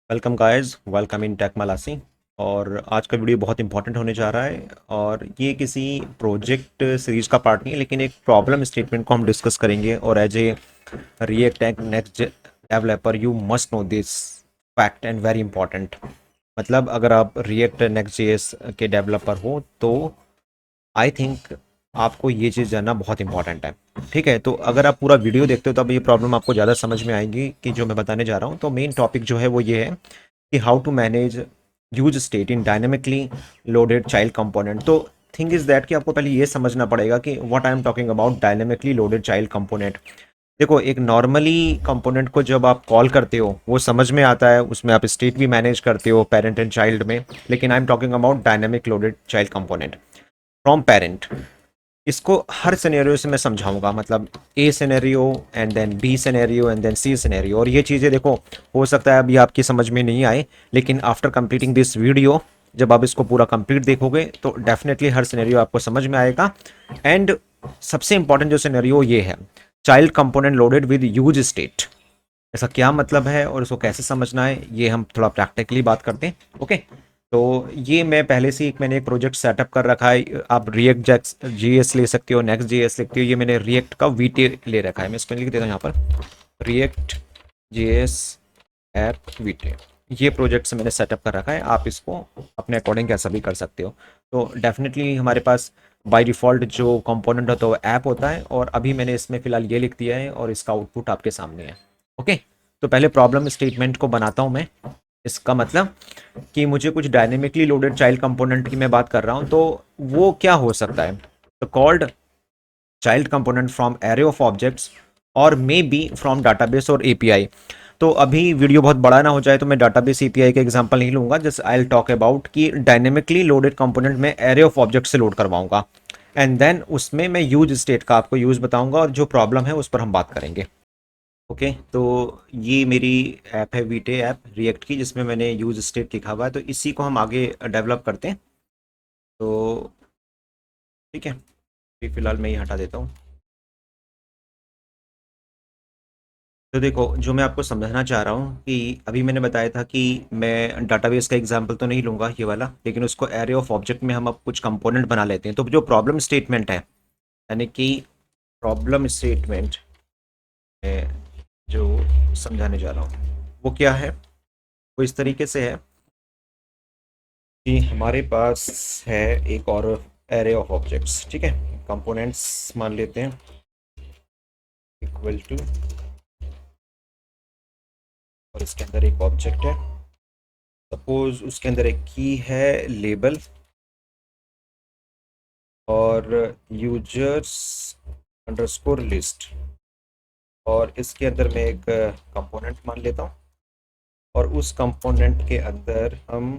Welcome guys, welcome in tech मलासी। और आज का वीडियो बहुत इंपॉर्टेंट होने जा रहा है। और ये किसी प्रोजेक्ट सीरीज का पार्ट नहीं है, लेकिन एक प्रॉब्लम स्टेटमेंट को हम डिस्कस करेंगे। और as a React and Next developer you must know this fact and very important. मतलब अगर आप रिएक्ट नेक्स्ट जेएस के डेवलपर हो तो आई थिंक आपको ये चीज़ जानना बहुत इंपॉर्टेंट है। ठीक है, तो अगर आप पूरा वीडियो देखते हो तो अब ये प्रॉब्लम आपको ज़्यादा समझ में आएगी कि जो मैं बताने जा रहा हूँ। तो मेन टॉपिक जो है वो ये है कि how to manage use state in dynamically loaded child component. तो थिंग इज दैट कि आपको पहले ये समझना पड़ेगा कि what I am talking about dynamically loaded child component. देखो, एक नॉर्मली कंपोनेंट को जब आप कॉल करते हो वो समझ में आता है, उसमें आप स्टेट भी मैनेज करते हो पेरेंट एंड चाइल्ड में। लेकिन I am talking about dynamic loaded child component from parent. इसको हर सिनेरियो से मैं समझाऊंगा, मतलब A scenario and then B scenario and then C scenario. और ये चीज़ें देखो, हो सकता है अभी आपकी समझ में नहीं आए, लेकिन आफ्टर कंप्लीटिंग दिस वीडियो जब आप इसको पूरा कंप्लीट देखोगे तो डेफिनेटली हर सिनेरियो आपको समझ में आएगा। एंड सबसे इंपॉर्टेंट जो सिनेरियो ये है, child component loaded with use state. ऐसा क्या मतलब है और इसको कैसे समझना है, ये हम थोड़ा प्रैक्टिकली बात करते हैं। ओके, तो ये मैं पहले से मैंने एक प्रोजेक्ट सेटअप कर रखा है। आप रिएक्ट जैक्स जीएस ले सकते हो, नेक्स्ट जीएस लिखते हो। ये मैंने रिएक्ट का वीटे ले रखा है, मैं इसको लिख देता हूँ यहाँ पर, रिएक्ट जीएस ऐप वीटे। ये प्रोजेक्ट से मैंने सेटअप कर रखा है, आप इसको अपने अकॉर्डिंग कैसा भी कर सकते हो। तो डेफिनेटली हमारे पास बाय डिफ़ॉल्ट जो कंपोनेंट होता है वो ऐप होता है, और अभी मैंने इसमें फ़िलहाल ये लिख दिया है और इसका आउटपुट आपके सामने है। ओके, तो पहले प्रॉब्लम स्टेटमेंट को बनाता हूँ मैं। इसका मतलब कि मुझे कुछ डायनेमिकली लोडेड चाइल्ड कंपोनेंट की मैं बात कर रहा हूँ, तो वो क्या हो सकता है। तो called child component from array of objects और मे बी फ्रॉम डाटाबेस और एपीआई। तो अभी वीडियो बहुत बड़ा ना हो जाए तो मैं डाटाबेस एपीआई का एग्जांपल नहीं लूंगा, just I will talk about कि डायनेमिकली लोडेड कंपोनेंट में एरे ऑफ ऑब्जेक्ट से लोड करवाऊंगा। एंड देन उसमें मैं यूज स्टेट का आपको यूज बताऊंगा और जो प्रॉब्लम है उस पर हम बात करेंगे। ओके, तो ये मेरी ऐप है वीटे ऐप रिएक्ट की, जिसमें मैंने यूज स्टेट लिखा हुआ है। तो इसी को हम आगे डेवलप करते हैं। तो ठीक है, अभी फिलहाल मैं ये हटा देता हूँ। तो देखो, जो मैं आपको समझाना चाह रहा हूँ कि अभी मैंने बताया था कि मैं डाटाबेस का एग्जांपल तो नहीं लूँगा ये वाला, लेकिन उसको एरे ऑफ ऑब्जेक्ट में हम अब कुछ कंपोनेंट बना लेते हैं। तो जो प्रॉब्लम स्टेटमेंट है, यानी कि प्रॉब्लम स्टेटमेंट है जो समझाने जा रहा हूँ, वो क्या है। वो इस तरीके से है कि हमारे पास है एक और एरे ऑफ ऑब्जेक्ट्स। ठीक है, कंपोनेंट्स मान लेते हैं इक्वल टू, और इसके अंदर एक ऑब्जेक्ट है। सपोज उसके अंदर एक की है लेबल, और यूजर्स अंडरस्कोर लिस्ट, और इसके अंदर मैं एक कंपोनेंट मान लेता हूँ। और उस कंपोनेंट के अंदर हम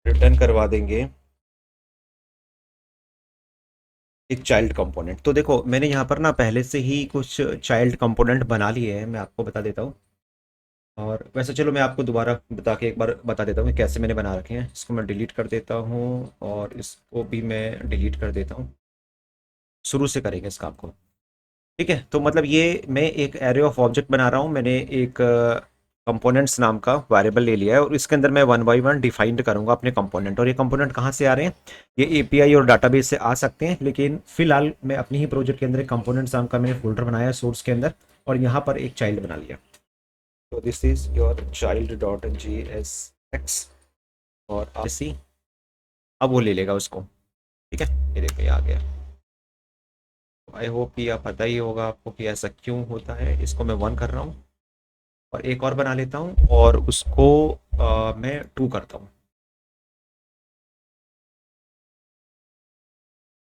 रिटर्न करवा देंगे एक चाइल्ड कंपोनेंट। तो देखो, मैंने यहाँ पर ना पहले से ही कुछ चाइल्ड कंपोनेंट बना लिए हैं, मैं आपको बता देता हूँ। और वैसे चलो मैं आपको दोबारा बता के एक बार बता देता हूँ कि कैसे मैंने बना रखे हैं। इसको मैं डिलीट कर देता हूँ और इसको भी मैं डिलीट कर देता हूँ। शुरू से करेंगे इसका आपको। ठीक है, तो मतलब ये मैं एक एरे ऑफ ऑब्जेक्ट बना रहा हूँ। मैंने एक कंपोनेंट्स नाम का वेरिएबल ले लिया है, और इसके अंदर मैं वन बाई वन डिफाइंड करूंगा अपने कंपोनेंट। और ये कंपोनेंट कहाँ से आ रहे हैं, ये एपीआई और डाटाबेस से आ सकते हैं, लेकिन फिलहाल मैं अपनी ही प्रोजेक्ट के अंदर एक कंपोनेंट्स नाम का मैंने फोल्डर बनाया सोर्स के अंदर, और यहाँ पर एक चाइल्ड बना लिया। तो this is your child dot G S x, और सी अब वो ले लेगा उसको। ठीक है, ये देखो ये आ गया। आई होप कि आप पता ही होगा आपको कि ऐसा क्यों होता है। इसको मैं वन कर रहा हूँ और एक और बना लेता हूँ, और उसको मैं टू करता हूँ,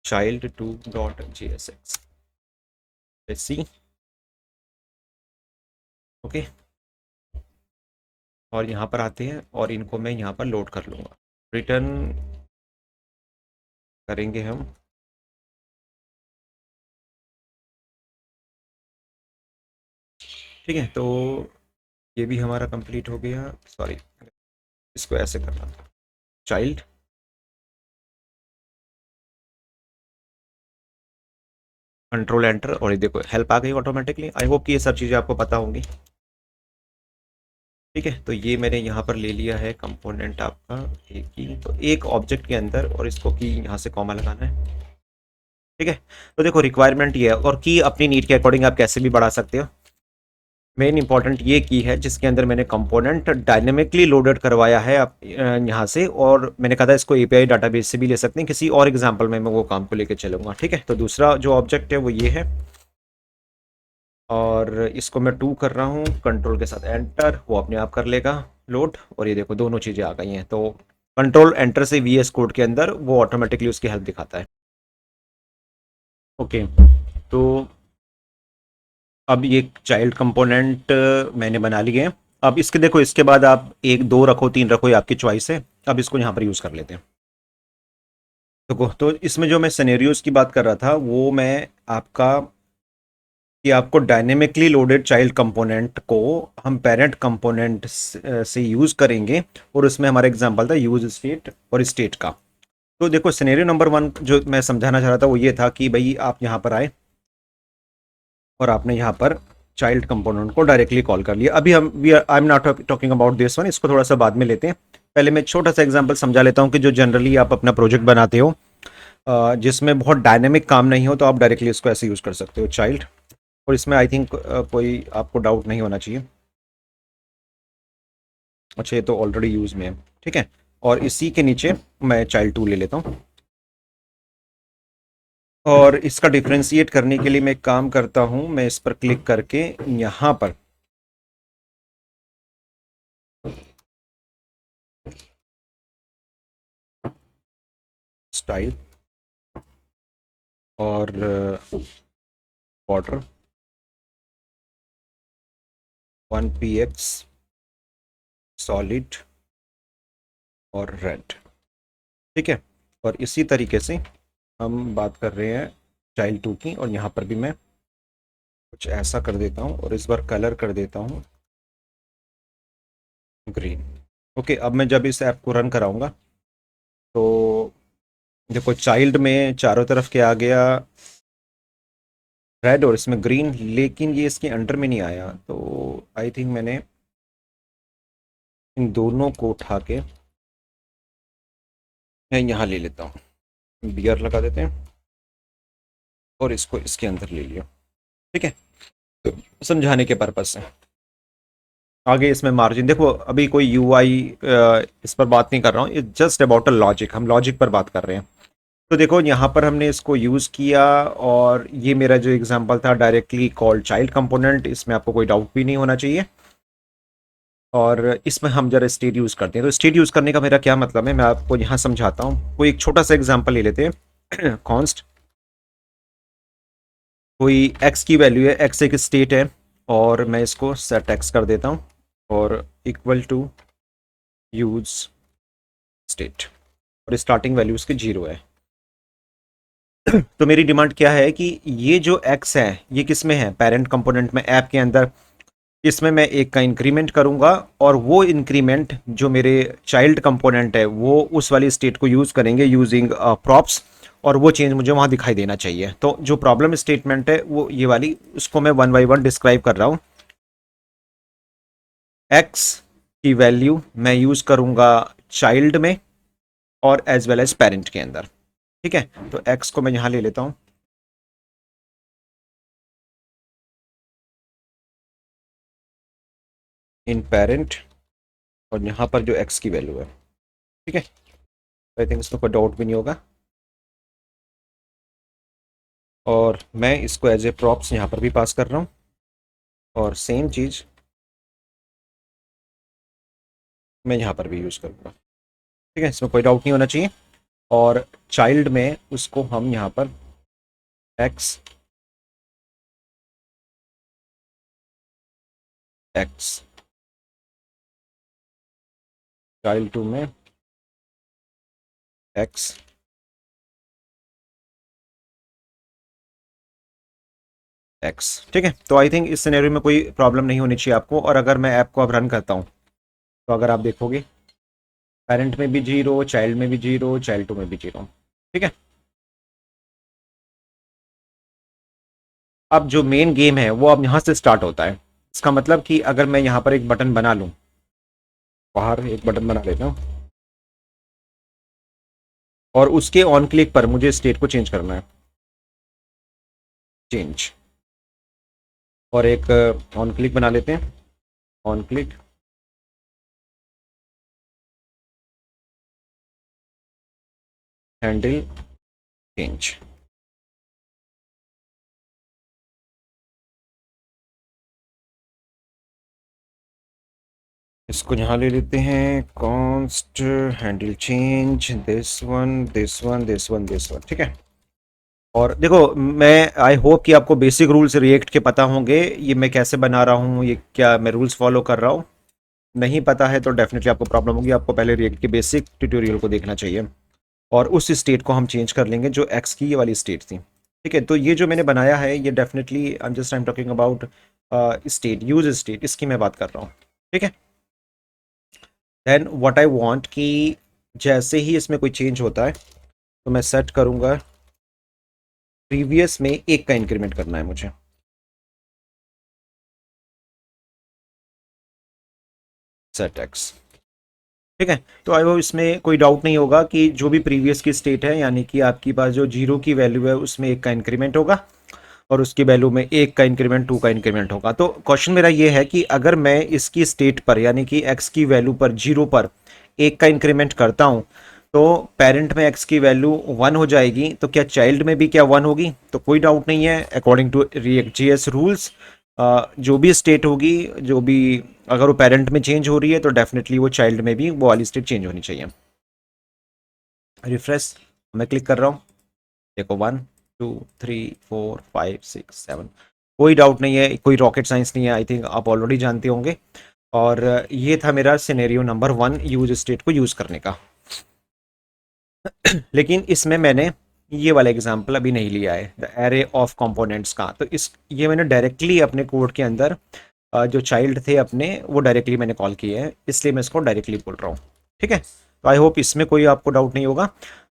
child two dot G S X. See okay, और यहाँ पर आते हैं और इनको मैं यहाँ पर लोड कर लूँगा। रिटर्न करेंगे हम। ठीक है, तो ये भी हमारा कंप्लीट हो गया। सॉरी, इसको ऐसे करना था, चाइल्ड कंट्रोल एंटर, और ये देखो हेल्प आ गई ऑटोमेटिकली। आई होप कि ये सब चीज़ें आपको पता होंगी। ठीक है, तो ये मैंने यहाँ पर ले लिया है कंपोनेंट आपका एक ही, तो एक ऑब्जेक्ट के अंदर, और इसको की यहाँ से कॉमा लगाना है। ठीक है, तो देखो रिक्वायरमेंट ये है, और की अपनी नीड के अकॉर्डिंग आप कैसे भी बढ़ा सकते हो। मेन इंपॉर्टेंट ये की है जिसके अंदर मैंने कंपोनेंट डायनेमिकली लोडेड करवाया है आप यहाँ से, और मैंने कहा था इसको एपीआई डाटाबेस से भी ले सकते हैं। किसी और एग्जांपल में मैं वो काम को लेकर चलूंगा। ठीक है, तो दूसरा जो ऑब्जेक्ट है वो ये है, और इसको मैं टू कर रहा हूँ कंट्रोल के साथ एंटर, वो अपने आप कर लेगा लोड, और ये देखो दोनों चीज़ें आ गई हैं। तो कंट्रोल एंटर से वीएस कोड के अंदर वो ऑटोमेटिकली उसकी हेल्प दिखाता है। ओके, तो अब ये चाइल्ड कंपोनेंट मैंने बना लिए हैं। अब इसके देखो, इसके बाद आप एक दो रखो तीन रखो, ये आपकी चॉइस है। अब इसको यहाँ पर यूज़ कर लेते हैं। देखो, तो इसमें जो मैं सिनेरियोज की बात कर रहा था वो मैं आपका, कि आपको डायनेमिकली लोडेड चाइल्ड कंपोनेंट को हम पेरेंट कंपोनेंट से यूज़ करेंगे, और उसमें हमारा एग्जांपल था यूज स्टेट और स्टेट का। तो देखो सिनेरियो नंबर वन जो मैं समझाना चाह रहा था वो ये था कि भाई आप यहाँ पर आए और आपने यहाँ पर चाइल्ड कंपोनेंट को डायरेक्टली कॉल कर लिया। अभी हम we I am not talking about this one, इसको थोड़ा सा बाद में लेते हैं। पहले मैं छोटा सा एग्जांपल समझा लेता हूँ कि जो जनरली आप अपना प्रोजेक्ट बनाते हो जिसमें बहुत डायनेमिक काम नहीं हो, तो आप डायरेक्टली इसको ऐसे यूज़ कर सकते हो चाइल्ड। और इसमें आई थिंक कोई आपको डाउट नहीं होना चाहिए। अच्छा, ये तो ऑलरेडी यूज़ में है। ठीक है, और इसी के नीचे मैं चाइल्ड टू ले लेता हूँ, और इसका डिफ्रेंशिएट करने के लिए मैं एक काम करता हूँ, मैं इस पर क्लिक करके यहाँ पर स्टाइल और बॉर्डर 1px सॉलिड और रेड। ठीक है, और इसी तरीके से हम बात कर रहे हैं चाइल्ड टू की, और यहाँ पर भी मैं कुछ ऐसा कर देता हूँ, और इस बार कलर कर देता हूँ ग्रीन। ओके, अब मैं जब इस ऐप को रन कराऊंगा तो देखो चाइल्ड में चारों तरफ क्या आ गया, रेड, और इसमें ग्रीन, लेकिन ये इसके अंडर में नहीं आया। तो आई थिंक मैंने इन दोनों को उठा के मैं यहाँ ले लेता हूँ, बियर लगा देते हैं, और इसको इसके अंदर ले लिया। ठीक है, तो समझाने के पर्पज से आगे इसमें मार्जिन देखो, अभी कोई यूआई इस पर बात नहीं कर रहा हूँ, it's just about a logic, हम लॉजिक पर बात कर रहे हैं। तो देखो यहाँ पर हमने इसको यूज़ किया, और ये मेरा जो एग्जांपल था डायरेक्टली कॉल्ड चाइल्ड कंपोनेंट, इसमें आपको कोई डाउट भी नहीं होना चाहिए। और इसमें हम जरा स्टेट यूज़ करते हैं। तो स्टेट यूज़ करने का मेरा क्या मतलब है, मैं आपको यहाँ समझाता हूँ। कोई एक छोटा सा एग्जांपल ले लेते हैं कॉन्स्ट, कोई एक्स की वैल्यू है, एक्स एक स्टेट है, और मैं इसको सेट एक्स कर देता हूँ, और इक्वल टू यूज स्टेट, और स्टार्टिंग वैल्यू उसकी जीरो है। तो मेरी डिमांड क्या है कि ये जो एक्स है ये किस में है, पेरेंट कंपोनेंट में, ऐप के अंदर। इसमें मैं एक का इंक्रीमेंट करूंगा, और वो इंक्रीमेंट जो मेरे चाइल्ड कंपोनेंट है वो उस वाली स्टेट को यूज करेंगे यूजिंग प्रॉप्स, और वो चेंज मुझे वहां दिखाई देना चाहिए। तो जो प्रॉब्लम स्टेटमेंट है वो ये वाली, उसको मैं वन बाई वन डिस्क्राइब कर रहा हूँ। एक्स की वैल्यू मैं यूज करूंगा चाइल्ड में, और एज वेल एज पेरेंट के अंदर। ठीक है, तो एक्स को मैं यहां ले लेता हूं इन पेरेंट, और यहां पर जो एक्स की वैल्यू है। ठीक है, आई थिंक इसमें कोई डाउट भी नहीं होगा, और मैं इसको एज ए प्रॉप्स यहाँ पर भी पास कर रहा हूँ, और सेम चीज़ मैं यहाँ पर भी यूज़ करूँगा। ठीक है, इसमें कोई डाउट नहीं होना चाहिए। और चाइल्ड में उसको हम यहाँ पर एक्स एक्स, चाइल्ड टू में एक्स एक्स। ठीक है, तो आई थिंक इस सिनेरियो में कोई प्रॉब्लम नहीं होनी चाहिए आपको। और अगर मैं ऐप को अब रन करता हूँ, तो अगर आप देखोगे पेरेंट में भी जीरो, चाइल्ड में भी जीरो, चाइल्ड टू में भी जीरो। ठीक है, अब जो मेन गेम है वो अब यहाँ से स्टार्ट होता है। इसका मतलब कि अगर मैं यहाँ पर एक बटन बना लूँ, बाहर एक बटन बना लेता हूँ, और उसके ऑन क्लिक पर मुझे स्टेट को चेंज करना है, चेंज, और एक ऑन क्लिक बना लेते हैं, ऑन क्लिक, हैंडल चेंज। इसको यहाँ ले लेते हैं, const handle change, this one this one this one this one, ठीक है। और देखो, मैं आई होप कि आपको बेसिक रूल्स रिएक्ट के पता होंगे, ये मैं कैसे बना रहा हूँ, ये क्या मैं रूल्स फॉलो कर रहा हूँ। नहीं पता है तो डेफिनेटली आपको प्रॉब्लम होगी, आपको पहले रिएक्ट के बेसिक ट्यूटोरियल को देखना चाहिए। और उस स्टेट को हम चेंज कर लेंगे जो एक्स की ये वाली स्टेट थी, ठीक है। तो ये जो मैंने बनाया है ये definitely I am talking about state, use state, इसकी मैं बात कर रहा हूँ, ठीक है। देन व्हाट आई वांट कि जैसे ही इसमें कोई चेंज होता है तो मैं सेट करूंगा, प्रीवियस में एक का इंक्रीमेंट करना है मुझे, सेट एक्स, ठीक है। तो आई होप इसमें कोई डाउट नहीं होगा कि जो भी प्रीवियस की स्टेट है, यानी कि आपके पास जो जीरो की वैल्यू है उसमें एक का इंक्रीमेंट होगा, और उसकी वैल्यू में एक का इंक्रीमेंट, टू का इंक्रीमेंट होगा। तो क्वेश्चन मेरा ये है कि अगर मैं इसकी स्टेट पर यानी कि एक्स की वैल्यू पर जीरो पर एक का इंक्रीमेंट करता हूं, तो पेरेंट में एक्स की वैल्यू वन हो जाएगी, तो क्या चाइल्ड में भी क्या वन होगी? तो कोई डाउट नहीं है, according to React JS rules जो भी स्टेट होगी, जो भी, अगर वो पेरेंट में चेंज हो रही है तो डेफिनेटली वो चाइल्ड में भी वो वाली स्टेट चेंज होनी चाहिए। रिफ्रेश मैं क्लिक कर रहा हूँ, देखो 1 2 3 4 5 6 7, कोई डाउट नहीं है, कोई रॉकेट साइंस नहीं है, आई थिंक आप ऑलरेडी जानते होंगे। और ये था मेरा सिनेरियो नंबर 1 यूज स्टेट को यूज करने का। लेकिन इसमें मैंने ये वाला एग्जांपल अभी नहीं लिया है, द एरे ऑफ कंपोनेंट्स का। तो इस ये मैंने डायरेक्टली अपने कोड के अंदर जो चाइल्ड थे अपने, वो डायरेक्टली मैंने कॉल किए हैं, इसलिए मैं इसको डायरेक्टली बोल रहा हूँ, ठीक है। तो आई होप इसमें कोई आपको डाउट नहीं होगा।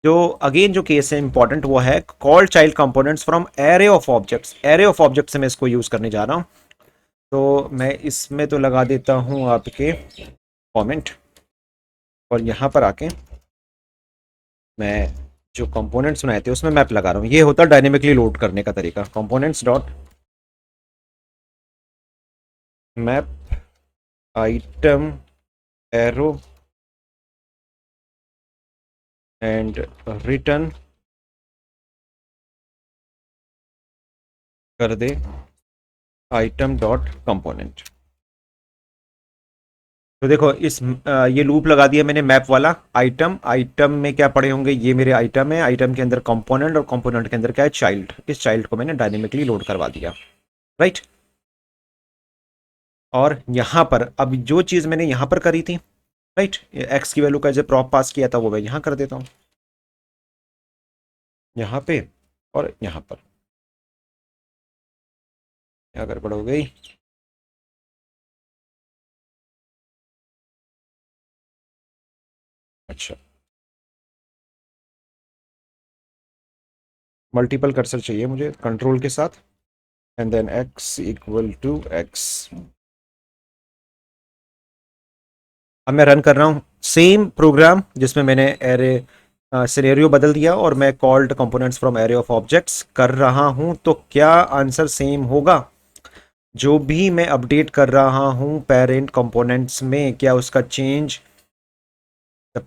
जो अगेन जो केस है इंपॉर्टेंट, वो है call child components from array of objects. Array of object से मैं इसको यूज करने जा रहा हूँ। तो मैं इसमें तो लगा देता हूँ आपके कमेंट, और यहाँ पर आके मैं जो कंपोनेंट्स बनाए थे उसमें मैप लगा रहा हूँ। ये होता है डायनेमिकली लोड करने का तरीका, components dot map item arrow and return कर दे आइटम डॉट कंपोनेंट। तो देखो ये लूप लगा दिया मैंने मैप वाला, आइटम, आइटम में क्या पड़े होंगे, ये मेरे आइटम है, आइटम के अंदर कंपोनेंट, और कंपोनेंट के अंदर क्या है, चाइल्ड। इस चाइल्ड को मैंने डायनेमिकली लोड करवा दिया, राइट। और यहाँ पर अब जो चीज़ मैंने यहाँ पर करी थी, राइट, एक्स की वैल्यू का जो प्रॉप पास किया था वो मैं यहाँ कर देता हूँ, यहाँ पे और यहाँ पर। क्या गड़बड़ हो गई? अच्छा, मल्टीपल कर्सर चाहिए मुझे कंट्रोल के साथ, and then x equal to x. अब मैं रन कर रहा हूँ सेम प्रोग्राम जिसमें मैंने एरे सिनेरियो बदल दिया, और मैं called components from array of objects कर रहा हूँ। तो क्या आंसर सेम होगा? जो भी मैं अपडेट कर रहा हूँ पेरेंट कंपोनेंट्स में, क्या उसका चेंज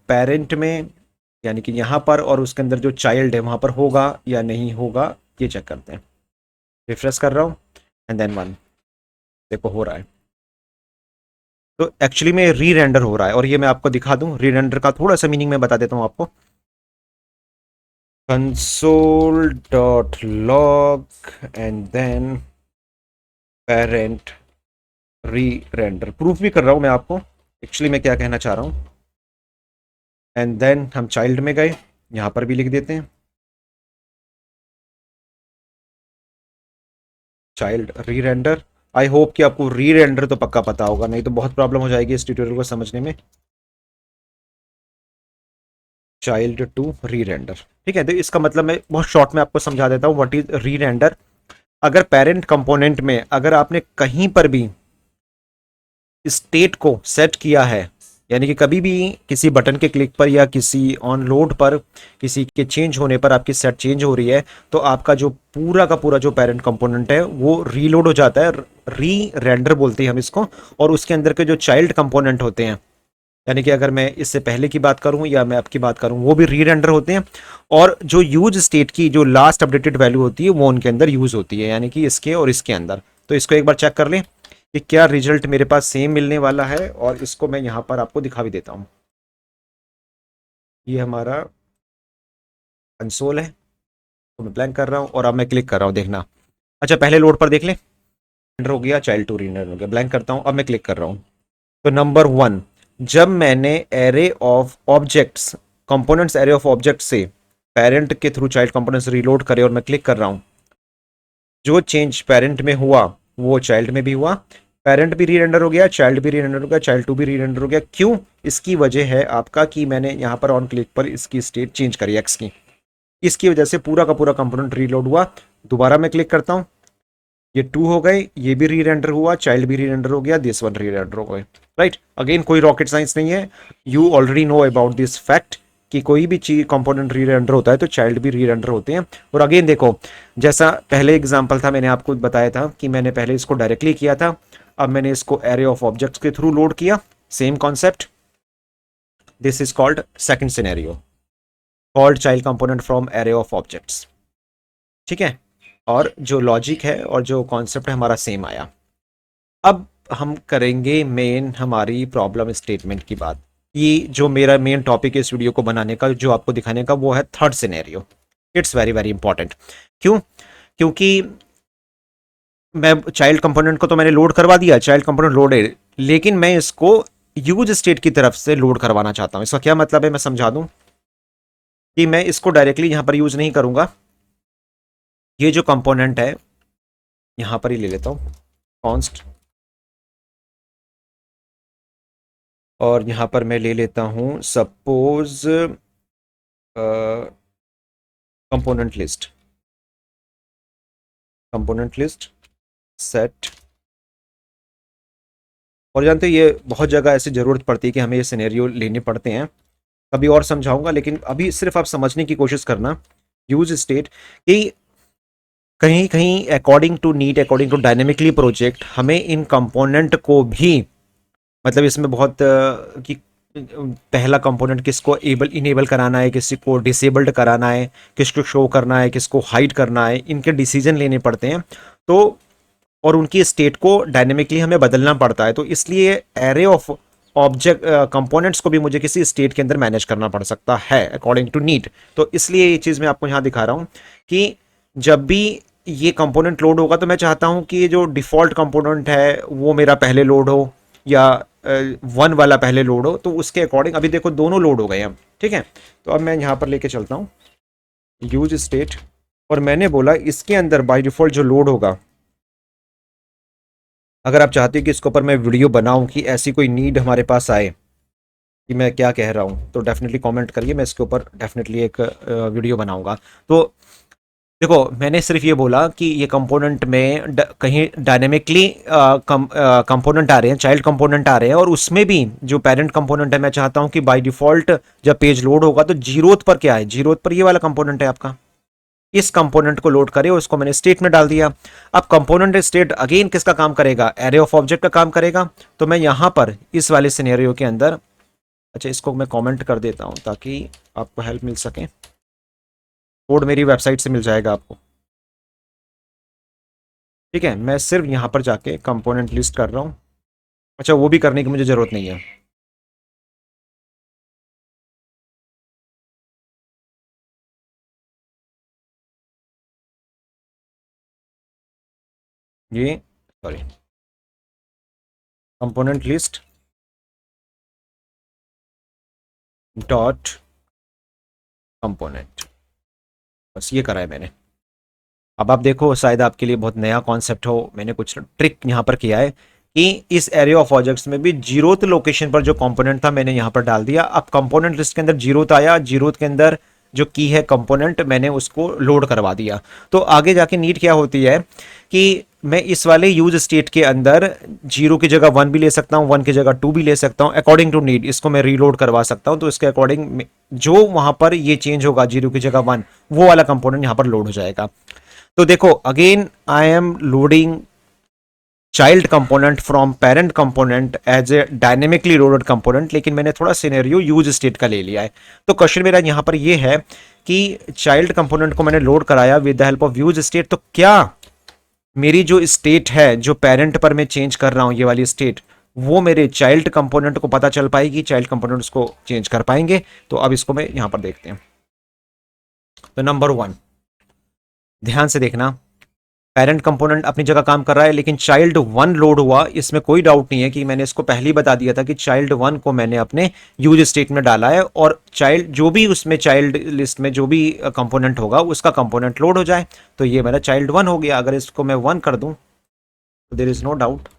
पेरेंट में, यानी कि यहाँ पर, और उसके अंदर जो चाइल्ड है वहाँ पर होगा या नहीं होगा? ये चेक करते हैं। रिफ्रेश कर रहा हूँ, एंड देन 1, देखो हो रहा है। तो एक्चुअली में री रेंडर हो रहा है, और ये मैं आपको दिखा दूं, री रेंडर का थोड़ा सा मीनिंग मैं बता देता हूँ आपको। Console dot log and then parent re render, proof भी कर रहा हूं मैं आपको एक्चुअली मैं क्या कहना चाह रहा हूं। एंड देन हम चाइल्ड में गए, यहां पर भी लिख देते हैं चाइल्ड री रेंडर। आई होप कि आपको री रेंडर तो पक्का पता होगा, नहीं तो बहुत प्रॉब्लम हो जाएगी इस ट्यूटोरियल को समझने में। चाइल्ड टू री रेंडर, ठीक है। तो इसका मतलब मैं बहुत शॉर्ट में आपको समझा देता हूँ व्हाट इज री रेंडर। अगर पेरेंट कंपोनेंट में अगर आपने कहीं पर भी स्टेट को सेट किया है, यानी कि कभी भी किसी बटन के क्लिक पर या किसी ऑन लोड पर किसी के चेंज होने पर आपकी सेट चेंज हो रही है, तो आपका जो पूरा का पूरा जो पेरेंट कंपोनेंट है वो रीलोड हो जाता है, री रेंडर बोलते हैं हम इसको। और उसके अंदर के जो चाइल्ड कंपोनेंट होते हैं, यानी कि अगर मैं इससे पहले की बात करूं या मैं आपकी बात करूं, वो भी री रेंडर होते हैं। और जो यूज स्टेट की जो लास्ट अपडेटेड वैल्यू होती है वो उनके अंदर यूज होती है, यानी कि इसके और इसके अंदर। तो इसको एक बार चेक कर लें कि क्या रिजल्ट मेरे पास सेम मिलने वाला है, और इसको मैं यहाँ पर आपको दिखा भी देता हूँ। ये हमारा कंसोल है, तो मैं ब्लैंक कर रहा हूँ और अब मैं क्लिक कर रहा हूँ, देखना। अच्छा, पहले लोड पर देख लें, रेंडर हो गया, चाइल्ड टू रेंडर हो गया। ब्लैंक करता हूँ, अब मैं क्लिक कर रहा हूँ। तो नंबर 1, जब मैंने array of objects components array of object से पेरेंट के थ्रू चाइल्ड कंपोनेंट्स रीलोड करे और मैं क्लिक कर रहा हूँ, जो चेंज पेरेंट में हुआ वो चाइल्ड में भी हुआ। पेरेंट भी री रेंडर हो गया, चाइल्ड भी री रेंडर हो गया, चाइल्ड टू भी री रेंडर हो गया। क्यों? इसकी वजह है आपका कि मैंने यहाँ पर ऑन क्लिक पर इसकी स्टेट चेंज करी एक्स की, इसकी वजह से पूरा का पूरा कंपोनेंट रीलोड हुआ। दोबारा मैं क्लिक करता हूँ, ये 2 हो गए, ये भी री रेंडर हुआ, चाइल्ड भी री रेंडर हो गया, दिस वन री रेंडर हो गए। राइट, अगेन कोई रॉकेट साइंस नहीं है, you already know about this fact कि कोई भी चीज कंपोनेंट री रेंडर होता है तो चाइल्ड भी री रेंडर होते हैं। और अगेन देखो, जैसा पहले एग्जांपल था, मैंने आपको बताया था कि मैंने पहले इसको डायरेक्टली किया था, अब मैंने इसको एरे ऑफ ऑब्जेक्ट्स के थ्रू लोड किया, same concept. This is called second scenario, called child component from array of objects. ठीक है, और जो लॉजिक है और जो कॉन्सेप्ट है हमारा सेम आया। अब हम करेंगे मेन हमारी प्रॉब्लम स्टेटमेंट की बात। ये जो मेरा मेन टॉपिक है इस वीडियो को बनाने का, जो आपको दिखाने का, वो है third scenario. It's very very important. क्यों? क्योंकि मैं चाइल्ड कंपोनेंट को तो मैंने लोड करवा दिया, चाइल्ड कंपोनेंट लोडेड, लेकिन मैं इसको यूज स्टेट की तरफ से लोड करवाना चाहता हूं। इसका क्या मतलब है, मैं समझा दूं कि मैं इसको डायरेक्टली यहां पर यूज नहीं करूंगा। ये जो कंपोनेंट है यहां पर ही ले लेता हूं, कॉन्स्ट, और यहां पर मैं ले लेता हूं suppose component list, component list set. और जानते हैं ये बहुत जगह ऐसी जरूरत पड़ती है कि हमें ये सिनेरियो लेने पड़ते हैं, कभी और समझाऊंगा, लेकिन अभी सिर्फ आप समझने की कोशिश करना यूज स्टेट कि कहीं कहीं according to need, according to dynamically project, हमें इन कंपोनेंट को भी, मतलब इसमें बहुत कि पहला कंपोनेंट किसको एबल इनेबल कराना है, किसी को डिसेबल्ड कराना है, किसको शो करना है, किसको हाइड करना है, इनके डिसीजन लेने पड़ते हैं। तो और उनकी स्टेट को डायनेमिकली हमें बदलना पड़ता है, तो इसलिए एरे ऑफ ऑब्जेक्ट कंपोनेंट्स को भी मुझे किसी स्टेट के अंदर मैनेज करना पड़ सकता है अकॉर्डिंग टू नीड। तो इसलिए ये चीज़ मैं आपको यहाँ दिखा रहा हूँ कि जब भी ये कंपोनेंट लोड होगा तो मैं चाहता हूँ कि ये जो डिफ़ॉल्ट कंपोनेंट है वो मेरा पहले लोड हो, या 1 वाला पहले लोड हो, तो उसके अकॉर्डिंग अभी देखो दोनों लोड हो गए हैं। ठीक है, तो अब मैं यहाँ पर लेके चलता हूँ यूज स्टेट, और मैंने बोला इसके अंदर बाय डिफ़ॉल्ट जो लोड होगा, अगर आप चाहते हो कि इसके ऊपर मैं वीडियो बनाऊं कि ऐसी कोई नीड हमारे पास आए कि मैं क्या कह रहा हूं, तो डेफिनेटली कमेंट करिए, मैं इसके ऊपर डेफिनेटली एक वीडियो बनाऊंगा। तो देखो, मैंने सिर्फ ये बोला कि ये कंपोनेंट में कहीं डायनेमिकली कंपोनेंट आ रहे हैं, चाइल्ड कंपोनेंट आ रहे हैं, और उसमें भी जो पेरेंट कंपोनेंट है मैं चाहता हूं कि बाय डिफ़ॉल्ट जब पेज लोड होगा तो जीरोथ पर क्या है, जीरोथ पर ये वाला कंपोनेंट है आपका, इस कंपोनेंट को लोड करे और इसको मैंने स्टेट में डाल दिया। अब कंपोनेंट स्टेट अगेन किसका काम करेगा, एरे ऑफ ऑब्जेक्ट का काम करेगा। तो मैं यहां पर इस वाले सिनेरियो के अंदर, अच्छा इसको मैं कमेंट कर देता हूं ताकि आपको हेल्प मिल सके, कोड मेरी वेबसाइट से मिल जाएगा आपको। ठीक है, मैं सिर्फ यहां पर जाके कंपोनेंट लिस्ट कर रहा हूं। अच्छा, वो भी करने की मुझे जरूरत नहीं है, ये sorry, component list dot component, बस ये करा है मैंने। अब आप देखो, शायद आपके लिए बहुत नया कॉन्सेप्ट हो, मैंने कुछ ट्रिक यहाँ पर किया है कि इस एरे ऑफ ऑब्जेक्ट्स में भी जीरोथ लोकेशन पर जो कंपोनेंट था मैंने यहाँ पर डाल दिया। अब कंपोनेंट लिस्ट के अंदर जीरोथ आया, जीरोथ के अंदर जो की है कंपोनेंट मैंने उसको लोड करवा दिया। तो आगे जाके नीड क्या होती है कि मैं इस वाले यूज स्टेट के अंदर 0 की जगह 1 भी ले सकता हूँ, 1 की जगह 2 भी ले सकता हूँ, अकॉर्डिंग टू नीड इसको मैं रीलोड करवा सकता हूँ। तो इसके अकॉर्डिंग जो वहां पर ये चेंज होगा 0 की जगह 1, वो वाला कंपोनेंट यहाँ पर लोड हो जाएगा। तो देखो again I am loading child component from parent component as a dynamically loaded component, लेकिन मैंने थोड़ा सिनेरियो यूज स्टेट का ले लिया है। तो क्वेश्चन मेरा यहाँ पर ये है कि चाइल्ड कंपोनेंट को मैंने लोड कराया with the help of use state, तो क्या मेरी जो स्टेट है जो पेरेंट पर मैं चेंज कर रहा हूं ये वाली स्टेट, वो मेरे चाइल्ड कंपोनेंट को पता चल पाएगी, चाइल्ड कंपोनेंट उसको चेंज कर पाएंगे। तो अब इसको मैं यहां पर देखते हैं। तो नंबर 1 ध्यान से देखना, पेरेंट कंपोनेंट अपनी जगह काम कर रहा है, लेकिन चाइल्ड 1 लोड हुआ, इसमें कोई डाउट नहीं है कि मैंने इसको पहले ही बता दिया था कि चाइल्ड 1 को मैंने अपने यूज स्टेट में डाला है, और चाइल्ड जो भी उसमें चाइल्ड लिस्ट में जो भी कंपोनेंट होगा उसका कंपोनेंट लोड हो जाए। तो ये मेरा चाइल्ड 1 हो गया। अगर इसको मैं 1 कर दूं तो देयर इज नो डाउट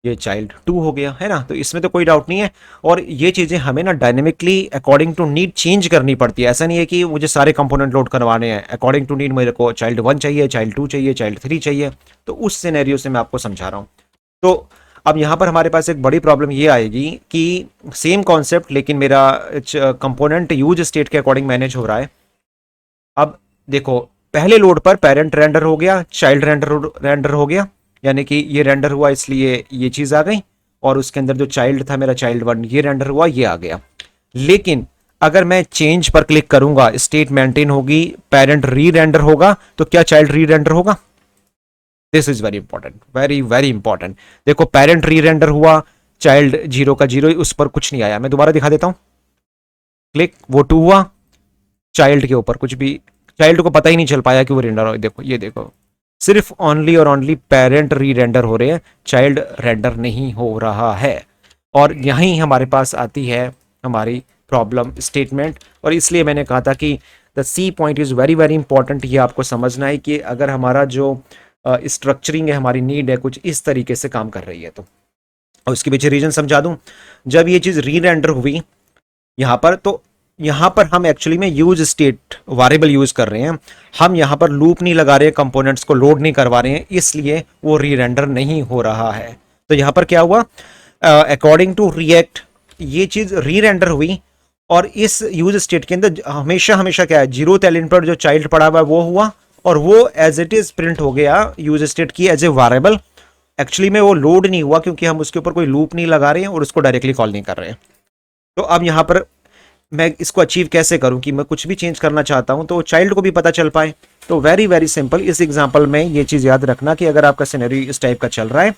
ये चाइल्ड 2 हो गया, है ना। तो इसमें तो कोई डाउट नहीं है। और ये चीज़ें हमें ना dynamically according to need change करनी पड़ती है। ऐसा नहीं है कि मुझे सारे कंपोनेंट लोड करवाने हैं, अकॉर्डिंग टू नीड मेरे को चाइल्ड 1 चाहिए, चाइल्ड 2 चाहिए, चाइल्ड 3 चाहिए। तो उस सिनेरियो से मैं आपको समझा रहा हूँ। तो अब यहाँ पर हमारे पास एक बड़ी प्रॉब्लम ये आएगी कि सेम कॉन्सेप्ट लेकिन मेरा कंपोनेंट यूज स्टेट के अकॉर्डिंग मैनेज हो रहा है। अब देखो पहले लोड पर पेरेंट रेंडर हो गया, चाइल्ड रेंडर हो गया, यानी कि ये रेंडर हुआ इसलिए ये चीज आ गई, और उसके अंदर जो चाइल्ड था मेरा चाइल्ड 1 ये रेंडर हुआ, ये आ गया। लेकिन अगर मैं चेंज पर क्लिक करूंगा स्टेट मेंटेन होगी, पेरेंट री रेंडर होगा, तो क्या चाइल्ड री रेंडर होगा? This is very important, very very important. देखो पेरेंट री रेंडर हुआ, चाइल्ड 0 का 0, उस पर कुछ नहीं आया। मैं दोबारा दिखा देता हूं, क्लिक, वो 2 हुआ, चाइल्ड के ऊपर कुछ भी, चाइल्ड को पता ही नहीं चल पाया कि वो रेंडर हो। देखो ये देखो, सिर्फ ओनली और ओनली पेरेंट री रेंडर हो रहे हैं, चाइल्ड रेंडर नहीं हो रहा है। और यहीं हमारे पास आती है हमारी प्रॉब्लम स्टेटमेंट। और इसलिए मैंने कहा था कि the C point is very very important. ये आपको समझना है कि अगर हमारा जो स्ट्रक्चरिंग है, हमारी नीड है, कुछ इस तरीके से काम कर रही है तो। और उसके पीछे रीजन समझा दूं, जब ये चीज री रेंडर हुई यहां पर, तो यहां पर हम एक्चुअली में यूज स्टेट वेरिएबल यूज कर रहे हैं, हम यहां पर लूप नहीं लगा रहे, कंपोनेंट्स को लोड नहीं करवा रहे हैं, इसलिए वो री रेंडर नहीं हो रहा है। तो यहां पर क्या हुआ, अकॉर्डिंग टू रिएक्ट ये चीज री रेंडर हुई, और इस यूज स्टेट के अंदर हमेशा हमेशा क्या है, 0th एलिमेंट पर जो चाइल्ड पड़ा हुआ है वो हुआ, और वो एज इट इज प्रिंट हो गया यूज स्टेट की एज ए वेरिएबल। एक्चुअली में वो लोड नहीं हुआ क्योंकि हम उसके ऊपर कोई लूप नहीं लगा रहे हैं और उसको डायरेक्टली कॉल नहीं कर रहे हैं। तो अब यहां पर मैं इसको अचीव कैसे करूं कि मैं कुछ भी चेंज करना चाहता हूं तो चाइल्ड को भी पता चल पाए। तो वेरी वेरी सिंपल, इस एग्जांपल में ये चीज याद रखना कि अगर आपका सिनेरियो इस टाइप का चल रहा है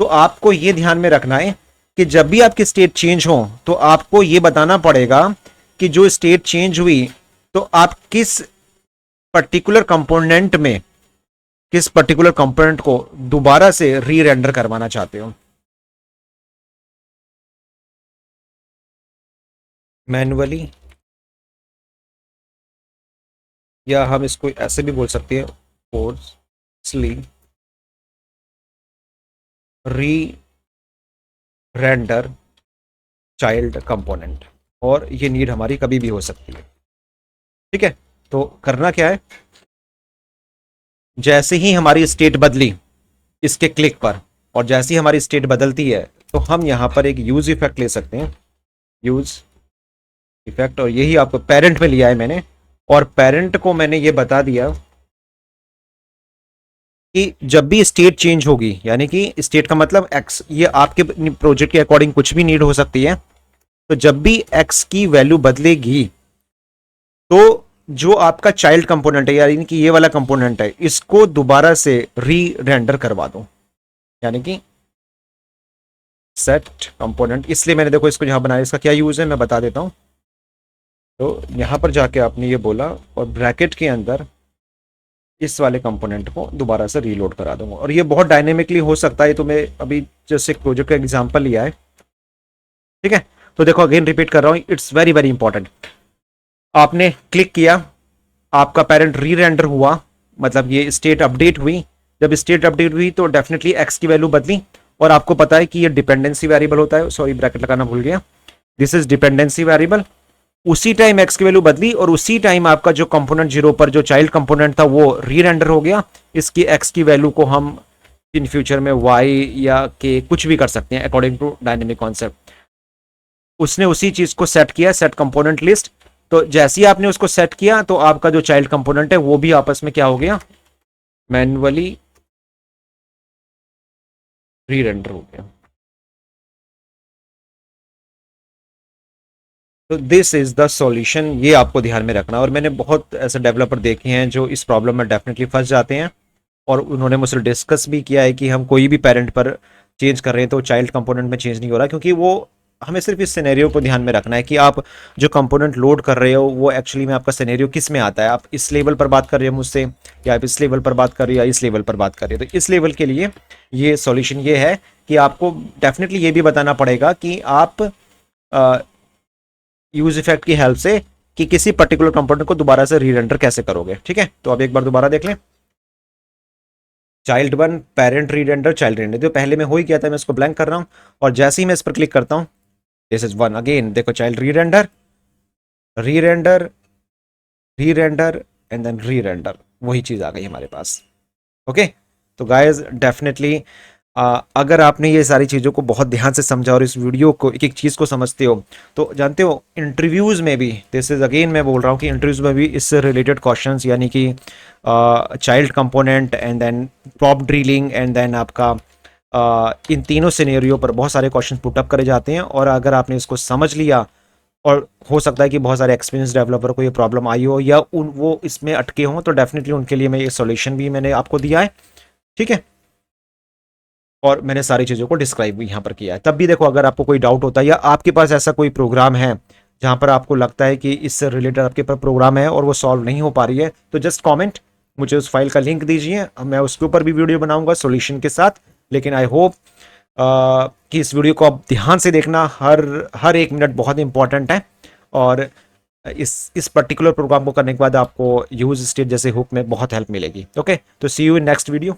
तो आपको ये ध्यान में रखना है कि जब भी आपकी स्टेट चेंज हो तो आपको ये बताना पड़ेगा कि जो स्टेट चेंज हुई तो आप किस पर्टिकुलर कंपोनेंट में, किस पर्टिकुलर कंपोनेंट को दोबारा से री रेंडर करवाना चाहते हो। मैनुअली, या हम इसको ऐसे भी बोल सकते हैं, फोर्सली री रेंडर चाइल्ड कंपोनेंट, और ये नीड हमारी कभी भी हो सकती है। ठीक है, तो करना क्या है, जैसे ही हमारी स्टेट बदली इसके क्लिक पर, और जैसे ही हमारी स्टेट बदलती है तो हम यहां पर एक यूज इफेक्ट ले सकते हैं, यूज इफेक्ट, और यही आपको पेरेंट में लिया है मैंने, और पेरेंट को मैंने ये बता दिया कि जब भी स्टेट चेंज होगी, यानी कि स्टेट का मतलब एक्स, ये आपके प्रोजेक्ट के अकॉर्डिंग कुछ भी नीड हो सकती है, तो जब भी एक्स की वैल्यू बदलेगी तो जो आपका चाइल्ड कंपोनेंट है, यानी कि ये वाला कंपोनेंट है, इसको दोबारा से री रेंडर करवा दो, यानी कि सेट कंपोनेंट। इसलिए मैंने देखो इसको यहां बनाया, इसका क्या यूज है मैं बता देता हूं। तो यहां पर जाके आपने ये बोला, और ब्रैकेट के अंदर इस वाले कंपोनेंट को दोबारा से रीलोड करा दूंगा, और ये बहुत डायनेमिकली हो सकता है। तो मैं अभी जैसे एक प्रोजेक्ट का एग्जांपल लिया है, ठीक है। तो देखो अगेन रिपीट कर रहा हूं, इट्स वेरी वेरी इंपॉर्टेंट। आपने क्लिक किया, आपका पेरेंट री रेंडर हुआ, मतलब ये स्टेट अपडेट हुई। जब स्टेट अपडेट हुई तो डेफिनेटली एक्स की वैल्यू बदली, और आपको पता है कि ये डिपेंडेंसी वेरिएबल होता है, सॉरी ब्रैकेट लगाना भूल गया, दिस इज डिपेंडेंसी वेरिएबल। उसी टाइम एक्स की वैल्यू बदली और उसी टाइम आपका जो कंपोनेंट जीरो पर जो चाइल्ड कंपोनेंट था वो री रेंडर हो गया। इसकी एक्स की वैल्यू को हम इन फ्यूचर में वाई या के कुछ भी कर सकते हैं अकॉर्डिंग टू डायनेमिक कॉन्सेप्ट। उसने उसी चीज को सेट किया, सेट कंपोनेंट लिस्ट। तो जैसे ही आपने उसको सेट किया तो आपका जो चाइल्ड कंपोनेंट है वो भी आपस में क्या हो गया, मैन्युअली री रेंडर हो गया। तो दिस इज द सॉल्यूशन, ये आपको ध्यान में रखना। और मैंने बहुत ऐसे डेवलपर देखे हैं जो इस प्रॉब्लम में डेफिनेटली फंस जाते हैं, और उन्होंने मुझसे डिस्कस भी किया है कि हम कोई भी पेरेंट पर चेंज कर रहे हैं तो चाइल्ड कंपोनेंट में चेंज नहीं हो रहा, क्योंकि वो हमें सिर्फ इस सिनेरियो को ध्यान में रखना है कि आप जो कंपोनेंट लोड कर रहे हो वो एक्चुअली में आपका सिनेरियो किस में आता है। आप इस लेवल पर बात कर रहे हो मुझसे, या आप इस लेवल पर बात कर रहे हो, या इस लेवल पर बात कर रहे हो। तो इस लेवल के लिए ये सॉल्यूशन ये है कि आपको डेफिनेटली ये भी बताना पड़ेगा कि आप यूज इफेक्ट की हेल्प से कि किसी पर्टिकुलर कंपोनेंट को दोबारा से री रेंडर कैसे करोगे। ठीक है, तो अब एक बार दोबारा देख लें। Child one, parent re render, child render, जो पहले में हो ही गया था, मैं इसको ब्लैंक कर रहा हूं। और जैसे ही मैं इस पर क्लिक करता हूं, दिस इज वन अगेन, देखो चाइल्ड री रेंडर, री रेंडर, री रेंडर एंड देन री रेंडर, वही चीज आ गई हमारे पास। ओके, तो गाइस डेफिनेटली अगर आपने ये सारी चीज़ों को बहुत ध्यान से समझा और इस वीडियो को एक एक चीज़ को समझते हो, तो जानते हो इंटरव्यूज़ में भी, दिस इज़ अगेन मैं बोल रहा हूँ कि इंटरव्यूज़ में भी इससे रिलेटेड क्वेश्चंस, यानी कि child component and then prop drilling and then आपका इन तीनों सिनेरियो पर बहुत सारे क्वेश्चन पुटअप करे जाते हैं। और अगर आपने इसको समझ लिया, और हो सकता है कि बहुत सारे एक्सपीरियंस डेवलपर को ये प्रॉब्लम आई हो या उन वो इसमें अटके हों, तो डेफिनेटली उनके लिए मैं ये सॉल्यूशन भी मैंने आपको दिया है। ठीक है, और मैंने सारी चीज़ों को डिस्क्राइब भी यहाँ पर किया है। तब भी देखो, अगर आपको कोई डाउट होता है या आपके पास ऐसा कोई प्रोग्राम है जहाँ पर आपको लगता है कि इससे रिलेटेड आपके पास प्रोग्राम है और वो सॉल्व नहीं हो पा रही है, तो जस्ट कमेंट, मुझे उस फाइल का लिंक दीजिए, मैं उसके ऊपर भी वीडियो बनाऊंगा सॉल्यूशन के साथ। लेकिन आई होप कि इस वीडियो को आप ध्यान से देखना, हर हर एक मिनट बहुत इंपॉर्टेंट है। और इस पर्टिकुलर प्रोग्राम को करने के बाद आपको यूज स्टेट जैसे हुक में बहुत हेल्प मिलेगी। ओके, तो सी यू इन नेक्स्ट वीडियो।